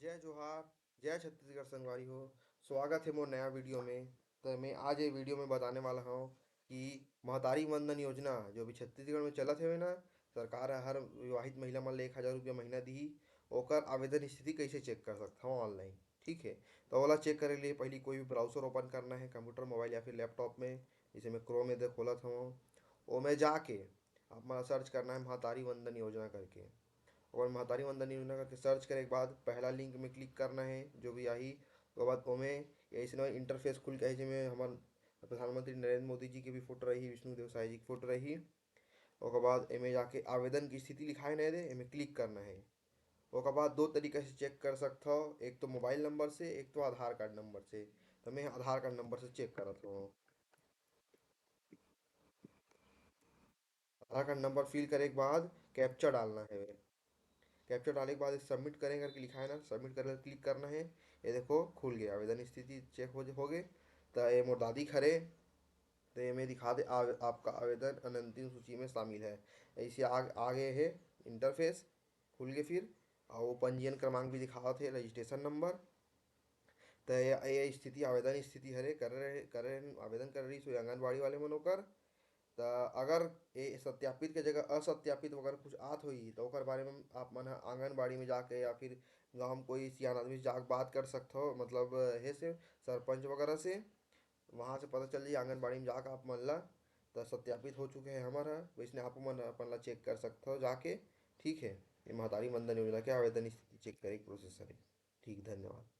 जय जोहार। जय छत्तीसगढ़ संगवारी हो। स्वागत है मोर नया वीडियो में। तो मैं आज ये वीडियो में बताने वाला हूँ कि महतारी वंदन योजना जो अभी छत्तीसगढ़ में चलत है ना, सरकार ह हर विवाहित महिला मन ले 1,000 रुपया महीना दी। ओकर आवेदन स्थिति कैसे चेक कर सकता हूँ ऑनलाइन। ठीक है। तो ओला चेक करे के लिए पहले कोई भी ब्राउजर ओपन करना है, कंप्यूटर मोबाइल या फिर लैपटॉप में। जैसे मैं क्रोम में दे खोलत हूँ। ओ में जाके आप मला सर्च करना है महतारी वंदन योजना करके। और महतारी वंदन योजना करके सर्च करे के बाद पहला लिंक में क्लिक करना है जो भी आई। उसके बाद ओमे ऐसे इंटरफेस खुल के आई जिसमें हमार प्रधानमंत्री नरेंद्र मोदी जी की भी फोटो रही, विष्णुदेव साई जी की फोटो रही। उसके बाद एमे जाके आवेदन की स्थिति लिखाए नहीं दे, एमे क्लिक करना है। उसके बाद दो तरीके से चेक कर सकता हो, एक तो मोबाइल नंबर से, एक तो आधार कार्ड नंबर से। तो मैं आधार कार्ड नंबर से चेक करत हूँ। आधार कार्ड नंबर फिल करे के बाद कैप्चा डालना है। कैप्चर डालने के बाद सबमिट करें करके लिखा है ना, सबमिट कर क्लिक करना है। ये देखो खुल गया, आवेदन स्थिति चेक हो गए। तो ये मोर दादी खरे। तो ये में दिखा दे आपका आवेदन अनंतिम सूची में शामिल है। ऐसे आगे है इंटरफेस खुल गए फिर। और वो पंजीयन क्रमांक भी दिखा थे, रजिस्ट्रेशन नंबर। तो ये स्थिति आवेदन स्थिति हरे कर रहे आवेदन कर रही सो आंगनबाड़ी वाले मन ओकर। तो अगर ये सत्यापित के जगह असत्यापित अगर कुछ आत हुई तो ओकर बारे में आप मन ह आंगनबाड़ी में जाके या फिर गाँव में कोई सियान आदमी से जाके बात कर सकते हो, मतलब है से सरपंच वगैरह से। वहाँ से पता चल जाए आंगनबाड़ी में जाकर आप मन ला तो सत्यापित हो चुके हैं हमारा, वैसने आप मन अपन ला चेक कर सकते हो जाके। ठीक है। ये महतारी वंदन योजना के आवेदन स्थिति चेक करे के प्रोसेस है। ठीक, धन्यवाद।